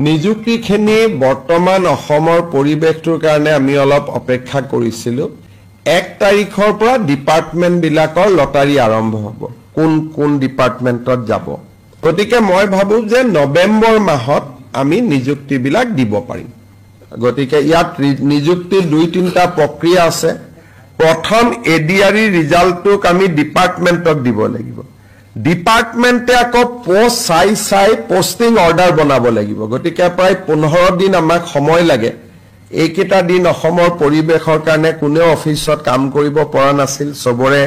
নিযুক্তিখিনি বৰ্তমান অসমৰ পৰিৱেশটোৰ কাৰণে আমি অলপ অপেক্ষা কৰিছিলোঁ 1 তাৰিখৰ পৰা ডিপাৰ্টমেণ্টবিলাকৰ লটাৰী আৰম্ভ হ'ব কোন ডিপাৰ্টমেণ্টত যাব গতিকে মই ভাবো যে নৱেম্বৰ মাহত আমি নিযুক্তিবিলাক দিব পাৰিম গতিকে ইয়াত নিযুক্তি 2-3টা প্ৰক্ৰিয়া আছে প্ৰথম এডিআৰই ৰিজাল্টটোক আমি ডিপাৰ্টমেণ্টক দিব লাগিব ডিপাৰ্টমেণ্টে আকৌ পোষ্ট চাই পোষ্টিং অৰ্ডাৰ বনাব লাগিব গতিকে প্ৰায় 15 দিন আমাক সময় লাগে এইকেইটা দিন অসমৰ পৰিৱেশৰ কাৰণে কোনেও অফিচত কাম কৰিব পৰা নাছিল সবৰে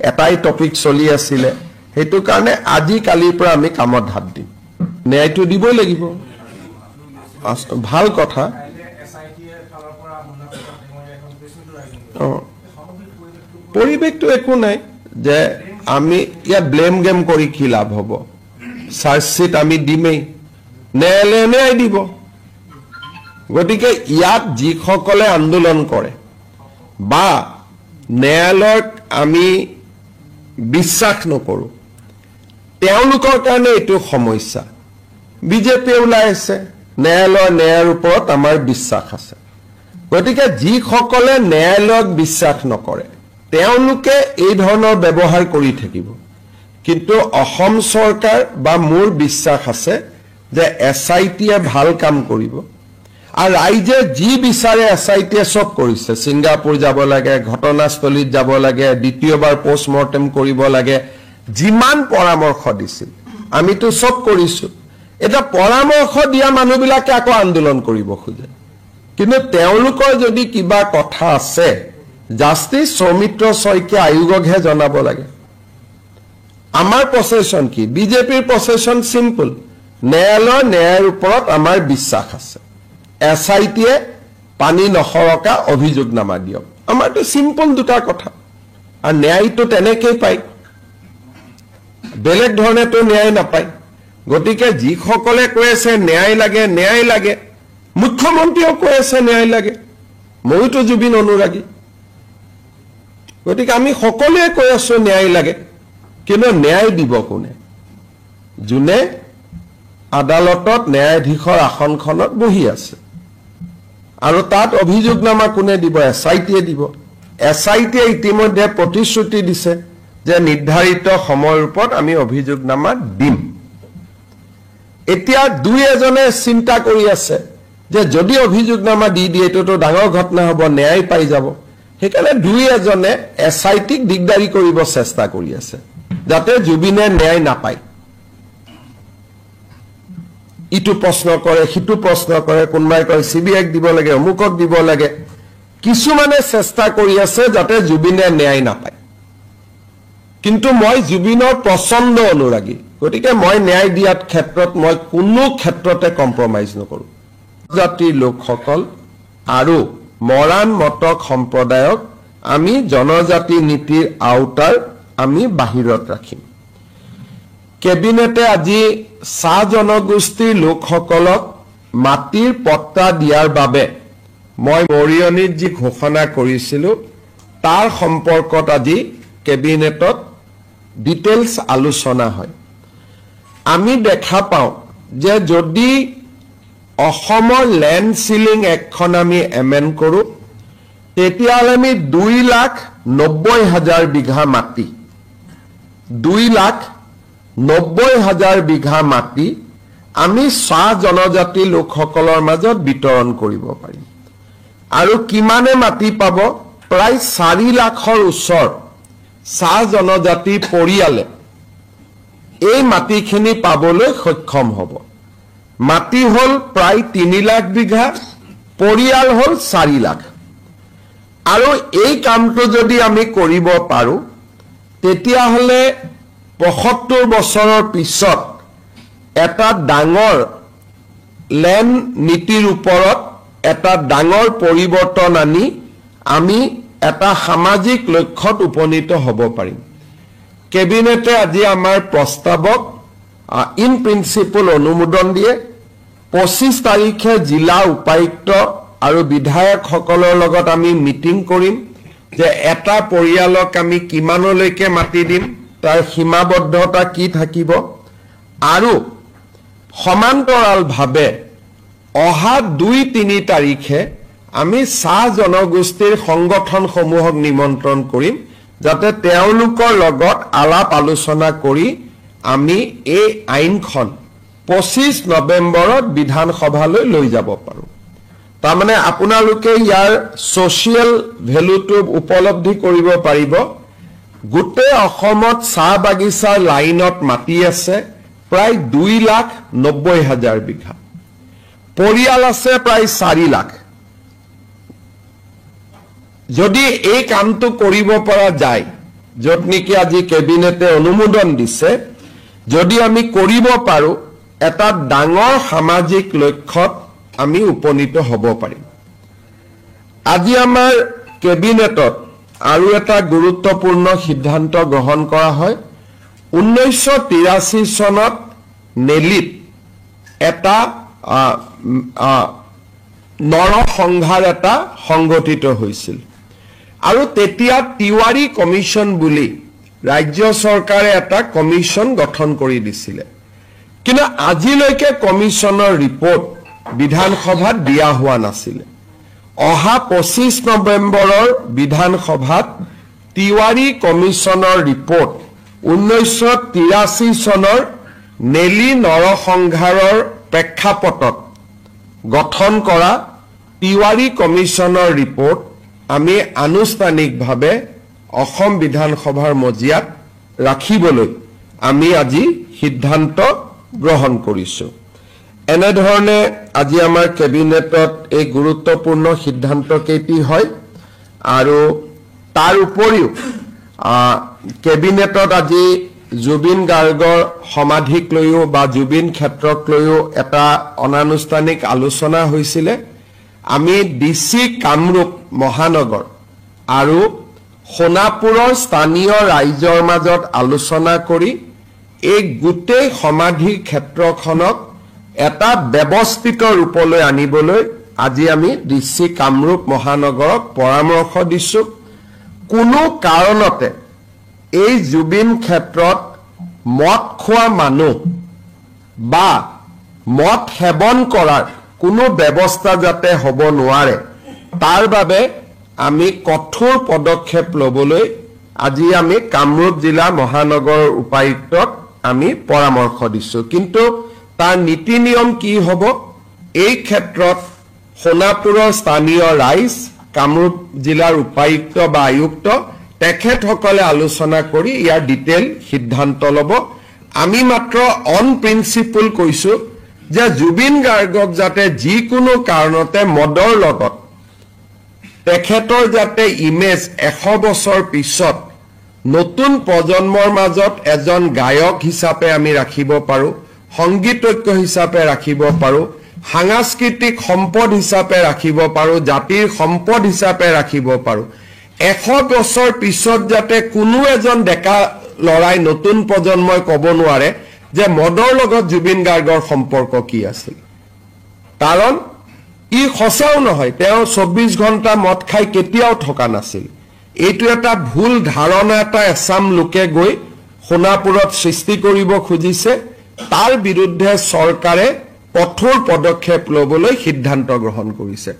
এটাই টপিক চলি আছিল হেতু কাৰণে আজি কালিৰ পৰা আমি কামত হাত দিম ন্যায়টো দিবই লাগিব ভাল কথা পৰিৱেশটো একো নাই যে আমি ইয়া ব্লেম গেম কৰি কি লাভ হ'ব চাৰ্জশিট আমি দিমেই ন্যায়ালয়ে দিব গতিকে ইয়াত যিসকলে আন্দোলন কৰে বা ন্যায়ালয়ক আমি বিশ্বাস নকৰো তেওঁলোকৰ কাৰণে এইটো সমস্যা বিজেপি ওলাই আছে ন্যায়ালয়ৰ ওপৰত আমাৰ বিশ্বাস আছে গতিকে যিসকলে ন্যায়ালয়ক বিশ্বাস নকৰে তেওঁলোকে এই ধৰণৰ ব্যৱহাৰ কৰি থাকিব কিন্তু অসম চৰকাৰ বা মোৰ বিশ্বাস আছে যে এছআইটিয়ে ভাল কাম কৰিব আৰু ৰাইজে যি বিচাৰে এছআইটিয়ে সব কৰিছে সিংগাপুৰ যাব লাগে ঘটনাস্থলীত যাব লাগে দ্বিতীয়বাৰ পোষ্টমৰ্টেম কৰিব লাগে যিমান পৰামৰ্শ দিছিল আমিতো সব কৰিছো এটা পৰামৰ্শ দিয়া মানুহবিলাকে আকৌ আন্দোলন কৰিব খোজে কিন্তু তেওঁলোকৰ যদি কিবা কথা আছে জাষ্টিস সৌমিত্ৰ শইকীয়া আয়োগকহে জনাব লাগে আমাৰ প্ৰচেছন কি বিজেপিৰ প্ৰচেছন সিম্পল ন্যায়ৰ ওপৰত আমাৰ বিশ্বাস আছে এছআইটিয়ে পানী নখৰকা অভিযোগনামা দিয়ক আমাৰটো সিম্পল দুটা কথা আৰু ন্যায়টো তেনেকৈ পায় বেলেগ ধৰণেতো ন্যায় নাপায় গতিকে যিসকলে কৈ আছে ন্যায় লাগে মুখ্যমন্ত্ৰীও কৈ আছে ন্যায় লাগে মইতো জুবিন অনুৰাগী গতিকে আমি সকলোৱে কৈ আছো ন্যায় লাগে কিন্তু ন্যায় দিব কোনে যোনে আদালতত ন্যায়াধীশৰ আসনখনত বহি আছে আৰু তাত অভিযোগনামা কোনে দিব এছআইটিয়ে দিব এছআইটিয়ে ইতিমধ্যে প্ৰতিশ্ৰুতি দিছে যে নিৰ্ধাৰিত সময়ৰ ওপৰত আমি অভিযোগনামা দিম এতিয়া দুই এজনে চিন্তা কৰি আছে যে যদি অভিযোগনামা দি দিয়ে এটোতো ডাঙৰ ঘটনা হ'ব ন্যায় পাই যাব সেইকাৰণে দুই এজনে এছআইটিক দিগদাৰি কৰিব চেষ্টা কৰি আছে যাতে জুবিনে ন্যায় নাপায় ইটো প্ৰশ্ন কৰে হিটো প্ৰশ্ন কৰে কোনবাই কয় সিবিআইক দিব লাগে অমুকক দিব লাগে কিছুমানে চেষ্টা কৰি আছে যাতে জুবিনে ন্যায় নাপায় কিন্তু মই জুবিনৰ প্ৰচণ্ড অনুৰাগী গতিকে মই ন্যায় দিয়াত ক্ষেত্ৰত মই কোনো ক্ষেত্ৰতে কম্প্ৰমাইজ নকৰো জাতিৰ লোকসকল আৰু মৰাণ মটক সম্প্ৰদায়ক আমি জনজাতি নীতিৰ আওতাৰ আমি বাহিৰত ৰাখিম কেবিনেটে আজি চাহ জনগোষ্ঠীৰ লোকসকলক মাটিৰ পট্টা দিয়াৰ বাবে মই মৰিয়নিত যি ঘোষণা কৰিছিলো তাৰ সম্পৰ্কত আজি কেবিনেটত ডিটেইলছ আলোচনা হয় আমি দেখা পাওঁ যে যদি অসমৰ ল্যান্ড সিলিং একখন আমি এমেন্ড কৰো তেতিয়াহ'লে আমি 2,90,000 বিঘা মাটি 2,90,000 বিঘা মাটি আমি চাহ জনজাতি লোকসকলৰ মাজত বিতৰণ কৰিব পাৰিম আৰু কিমানে মাটি পাব প্ৰায় 4 লাখৰ ওচৰ চাহ জনজাতি পৰিয়ালে এই মাটিখিনি পাবলৈ সক্ষম হ'ব মাটি হল প্ৰায় 3 লাখ বিঘা পৰিয়াল হল 4 লাখ আৰু এই কামটো যদি আমি কৰিব পাৰো তেতিয়াহলে 75 বছৰৰ পিছত এটা ডাঙৰ ল্যান্ড নীতিৰ ওপৰত এটা ডাঙৰ পৰিৱৰ্তন আনি আমি এটা সামাজিক লক্ষ্যত উপনীত হ'ব পাৰিম কেবিনেটে আজি আমাৰ প্ৰস্তাৱক ইন প্ৰিন্সিপল অনুমোদন দিয়ে 25 তাৰিখে জিলা উপায়ুক্ত আৰু বিধায়কসকলৰ লগত আমি মিটিং কৰিম যে এটা পৰিয়ালক আমি কিমানলৈকে মাটি দিম তাৰ সীমাবদ্ধতা কি থাকিব আৰু সমান্তৰালভাৱে অহা 2-3 তাৰিখে আমি চাহ জনগোষ্ঠীৰ সংগঠনসমূহক নিমন্ত্ৰণ কৰিম যাতে তেওঁলোকৰ লগত আলাপ আলোচনা কৰি আমি এই আইনখন 25 নৱেম্বৰত বিধানসভালৈ লৈ যাব পাৰোঁ তাৰমানে আপোনালোকে ইয়াৰ সোশ্যাল ভ্যালুটো উপলব্ধি কৰিব পাৰিব গোটেই অসমত চাহ বাগিচাৰ লাইনত মাটি আছে প্ৰায় 2,90,000 বিঘা পৰিয়াল আছে প্ৰায় 4 লাখ যদি এই কামটো কৰিব পৰা যায় যত নেকি আজি কেবিনেটে অনুমোদন দিছে যদি আমি কৰিব পাৰো এটা ডাঙৰ সামাজিক লক্ষ্যত আমি উপনীত হ'ব পাৰিম আজি আমাৰ কেবিনেটত আৰু এটা গুৰুত্বপূৰ্ণ সিদ্ধান্ত গ্ৰহণ কৰা হয় 1983 চনত নেলিত এটা নৰসংহাৰ এটা সংগঠিত হৈছিল আৰু তেতিয়া তিৱাৰী কমিশন বুলি ৰাজ্য চৰকাৰে এটা কমিশন গঠন কৰি দিছিল কিন্তু আজিলৈকে কমিশনৰ ৰিপৰ্ট বিধানসভাত দিয়া হোৱা নাছিল অহা 25 নৱেম্বৰৰ বিধানসভাত তিৱাৰী কমিশনৰ ৰিপৰ্ট 1983 চনৰ নেলি নৰসংহাৰৰ প্ৰেক্ষাপটত গঠন কৰা তিৱাৰী কমিশনৰ ৰিপৰ্ট আমি আনুষ্ঠানিকভাৱে অসম বিধানসভাৰ মজিয়াত ৰাখিবলৈ আমি আজি সিদ্ধান্ত গ্ৰহণ কৰিছো এনেধৰণে আজি আমাৰ কেবিনেটত এই গুৰুত্বপূৰ্ণ সিদ্ধান্ত কেইটি হয় আৰু তাৰ উপৰিও কেবিনেটত আজি জুবিন গাৰ্গৰ সমাধিক লৈও বা জুবিন ক্ষেত্ৰক লৈও এটা অনানুষ্ঠানিক আলোচনা হৈছিল আমি ডিসি কামৰূপ মহানগৰ আৰু সোণাপুৰৰ স্থানীয় ৰাইজৰ মাজত আলোচনা কৰি এই গোটেই সমাধি ক্ষেত্ৰখনক এটা ব্যৱস্থিত ৰূপলৈ আনিবলৈ আজি আমি ডিসি কামৰূপ মহানগৰক পৰামৰ্শ দিছো কোনো কাৰণতে এই জুবিন ক্ষেত্ৰত মদ খোৱা মানুহ বা মদ সেৱন কৰাৰ কোনো ব্যৱস্থা যাতে হ'ব নোৱাৰে তাৰ বাবে আমি কঠোৰ পদক্ষেপ লবলৈ আজি আমি কামৰূপ জিলা মহানগৰৰ উপায়ুক্তক আমি পৰামৰ্শ দিছো কিন্তু তাৰ নীতি নিয়ম কি হ'ব এই ক্ষেত্ৰত সোণাপুৰৰ স্থানীয় ৰাইজ কামৰূপ জিলাৰ উপায়ুক্ত বা আয়ুক্ত তেখেতসকলে আলোচনা কৰি ইয়াৰ ডিটেইল সিদ্ধান্ত ল'ব আমি মাত্ৰ অন প্ৰিন্সিপল কৈছো যে জুবিন গাৰ্গক যাতে যিকোনো কাৰণতে মদৰ লগত তেখেতৰ যাতে ইমেজ 100 বছৰ পিছত নতুন প্ৰজন্মৰ মাজত এজন গায়ক হিচাপে আমি ৰাখিব পাৰো সংগীতজ্ঞ হিচাপে ৰাখিব পাৰো সাংস্কৃতিক সম্পদ হিচাপে ৰাখিব পাৰো জাতিৰ সম্পদ হিচাপে ৰাখিব পাৰো 100 বছৰ পিছত যাতে কোনো এজন ডেকা লৰাই নতুন প্ৰজন্মই ক'ব নোৱাৰে যে মদৰ লগত জুবিন গাৰ্গৰ সম্পৰ্ক কি আছিল কাৰণ ই খসাও নহয় তেওঁ 24 ঘণ্টা মদ খাই কেতিয়াও থকা নাছিল এইটো এটা ভুল ধাৰণা এটা এছাম লোকে গৈ সোণাপুৰত সৃষ্টি কৰিব খুজিছে তাৰ বিৰুদ্ধে চৰকাৰে কঠোৰ পদক্ষেপ ল'বলৈ সিদ্ধান্ত গ্ৰহণ কৰিছে